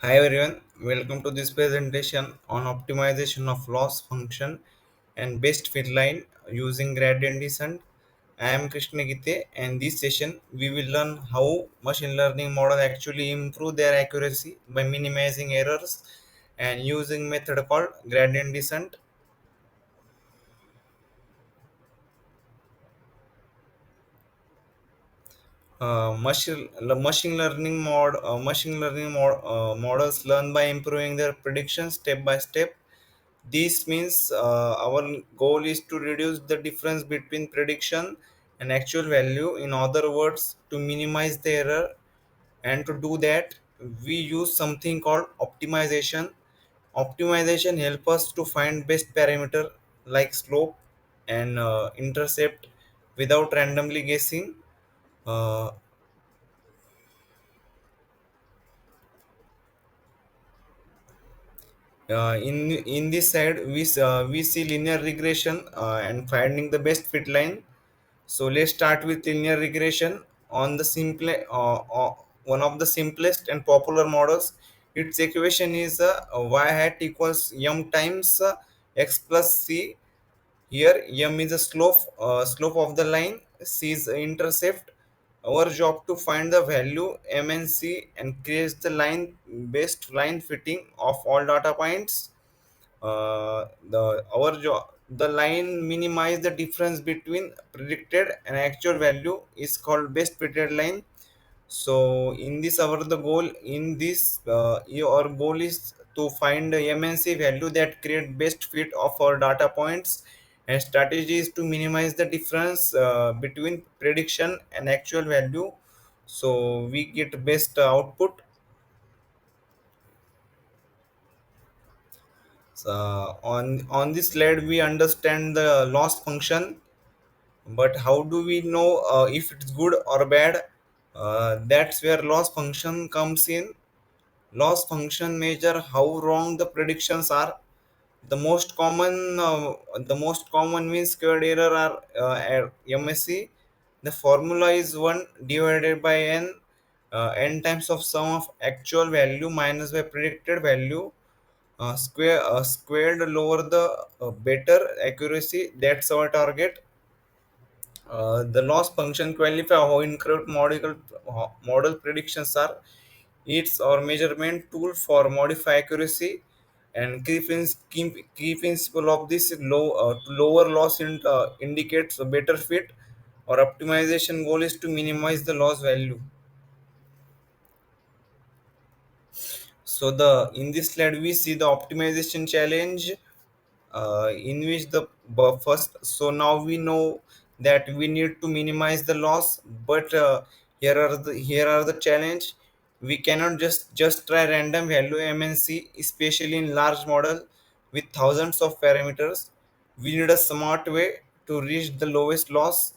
Hi everyone, welcome to this presentation on optimization of loss function and best fit line using gradient descent. I am Krishna Gite and this session we will learn how machine learning model actually improve their accuracy by minimizing errors and using method called gradient descent. Models learn by improving their predictions step by step. This means our goal is to reduce the difference between prediction and actual value. In other words, to minimize the error. And to do that, we use something called optimization. Optimization helps us to find best parameter like slope and intercept without randomly guessing. Uh, in this side, we see linear regression and finding the best fit line. So let's start with linear regression on the one of the simplest and popular models. Its equation is y hat equals m times x plus c. Here m is the slope of the line, c is the intercept. Our job to find the value m and c and create the line best line fitting of all data points. The line minimize the difference between predicted and actual value is called best fitted line. So in this our the goal in this your goal is to find the mnc value that create best fit of our data points, and strategy is to minimize the difference between prediction and actual value, so we get best output. On this slide we understand the loss function, but how do we know if it's good or bad? That's where loss function comes in. Loss function measure how wrong the predictions are. The most common mean squared error are MSE. The formula is 1 divided by n, n times of sum of actual value minus by predicted value. Squared lower the better accuracy. That's our target. The loss function qualify how incorrect model predictions are. It's our measurement tool for modify accuracy, and key principle of this is lower loss indicates a better fit. Our optimization goal is to minimize the loss value. So the in this slide we see the optimization challenge, in which first, so now we know that we need to minimize the loss, but here are the challenge. We cannot just try random value mnc, especially in large model with thousands of parameters. We need a smart way to reach the lowest loss,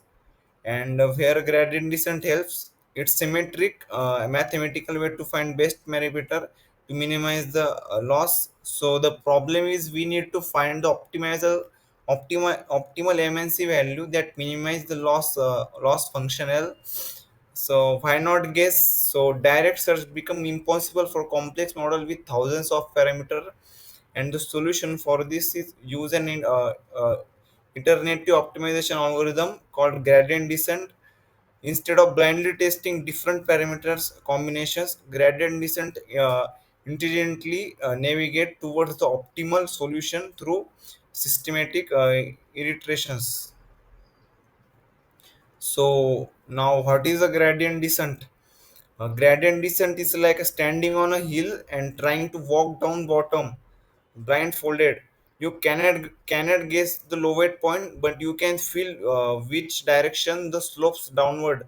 and where gradient descent helps. It's symmetric mathematical way to find best parameter to minimize the loss. So the problem is we need to find the optimal mnc value that minimize the loss functional. So why not guess? So direct search become impossible for complex model with thousands of parameter, and the solution for this is use an iterative optimization algorithm called gradient descent. Instead of blindly testing different parameters combinations, gradient descent intelligently navigate towards the optimal solution through systematic iterations. So now what is a gradient descent? A gradient descent is like standing on a hill and trying to walk down bottom blindfolded. You cannot guess the lowest point, but you can feel which direction the slopes downward,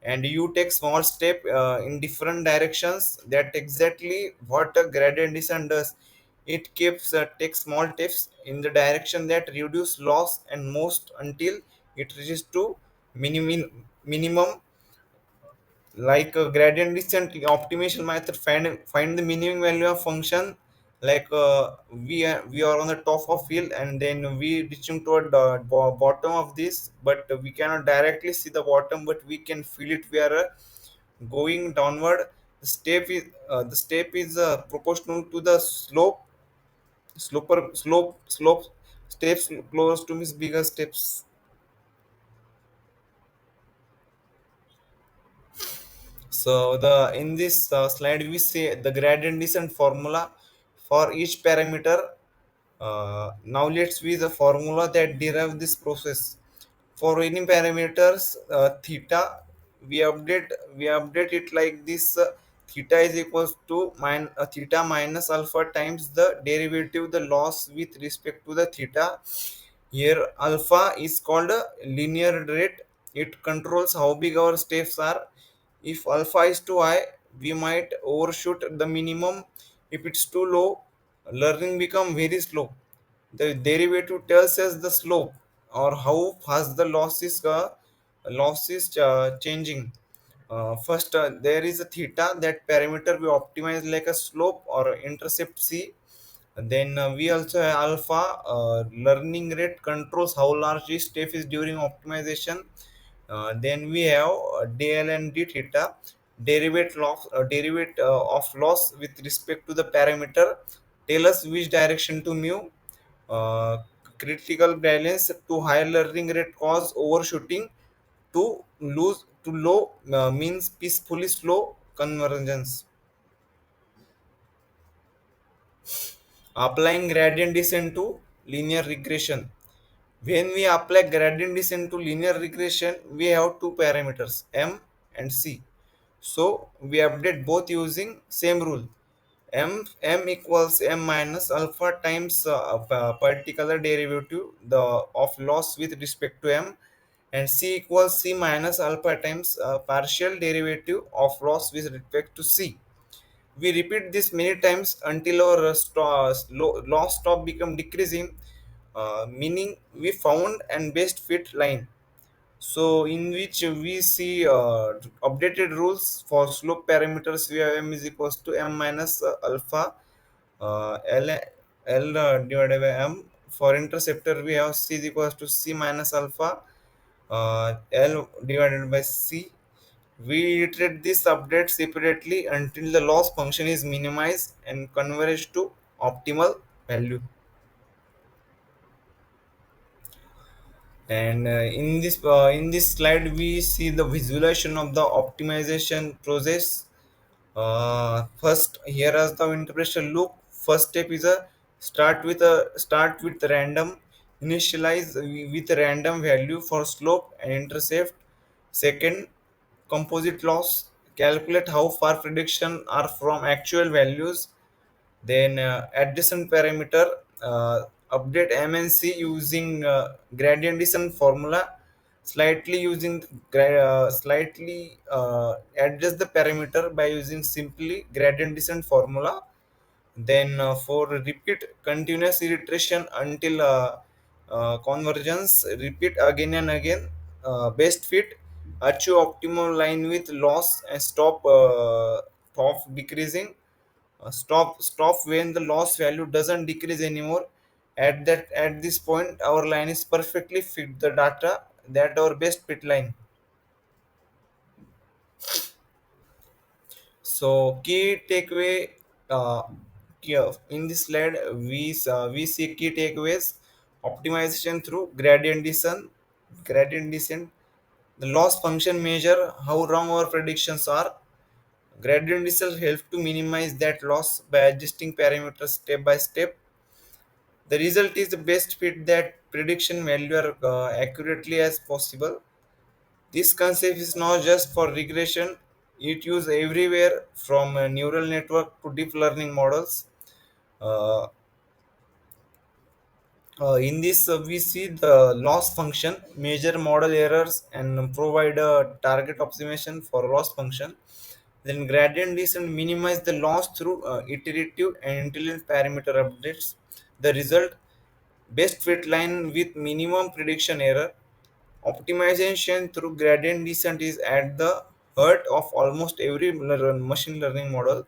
and you take small step in different directions. That exactly what a gradient descent does. It keeps takes small steps in the direction that reduce loss and most until it reaches to minimum. Like a gradient descent optimization method find the minimum value of function. Like we are on the top of field, and then we reaching toward the bottom of this, but we cannot directly see the bottom, but we can feel it. We are going downward, The step is proportional to the slope steps close to means bigger steps. So the in this slide we see the gradient descent formula for each parameter. Now let's see the formula that derive this process. For any parameters theta, we update we update it like this. Theta is equals to theta minus alpha times the derivative the loss with respect to the theta. Here alpha is called a linear rate. It controls how big our steps are. If alpha is too high, we might overshoot the minimum. If it's too low, learning become very slow. The derivative tells us the slope or how fast the loss is changing. First, there is a theta, that parameter we optimize like a slope or intercept c. Then we also have alpha, learning rate controls how large each step is during optimization. Then we have dl and d theta, of loss with respect to the parameter, tell us which direction to move. uh, Critical balance, to high learning rate cause overshooting, to low means peacefully slow convergence. Applying gradient descent to linear regression. When we apply gradient descent to linear regression, we have two parameters m and c. So we update both using same rule. M equals m minus alpha times particular derivative the of loss with respect to m, and c equals c minus alpha times partial derivative of loss with respect to c. We repeat this many times until our loss stop become decreasing, meaning we found and best fit line. So in which we see updated rules for slope parameters. We have m is equals to m minus alpha l divided by m. For interceptor we have c is equals to c minus alpha l divided by c. We iterate this update separately until the loss function is minimized and converged to optimal value. And in this slide, we see the visualization of the optimization process. First, here as the interpretation look. First step is a start with random, initialize with random value for slope and intercept. Second, composite loss, calculate how far prediction are from actual values. Then adjacent parameter, update MNC using gradient descent formula, slightly adjust the parameter by using simply gradient descent formula. Then for repeat continuous iteration until convergence, repeat again and again. Best fit, achieve optimal line with loss and stop decreasing. Stop when the loss value doesn't decrease anymore. At this point our line is perfectly fit the data, that our best fit line. So key takeaway, uh, in this slide we see key takeaways. Optimization through gradient descent. The loss function measure how wrong our predictions are. Gradient descent helps to minimize that loss by adjusting parameters step by step. The result is the best fit that prediction value are accurately as possible. This concept is not just for regression, it used everywhere from a neural network to deep learning models. Uh, in this, we see the loss function, measure model errors, and provide a target optimization for loss function. Then gradient descent minimize the loss through iterative and intelligent parameter updates. The result, best fit line with minimum prediction error. Optimization through gradient descent is at the heart of almost every machine learning model.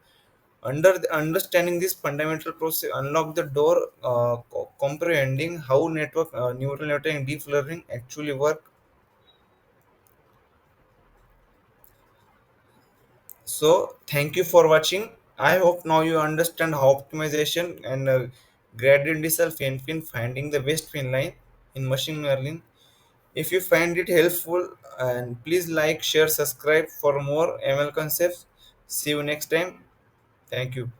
Understanding this fundamental process unlock the door, comprehending how neural network and deep learning actually work. So thank you for watching. I hope now you understand how optimization and gradient descent fin finding the best fin line in machine learning. If you find it helpful, and please like, share, subscribe for more ML concepts. See you next time. Thank you.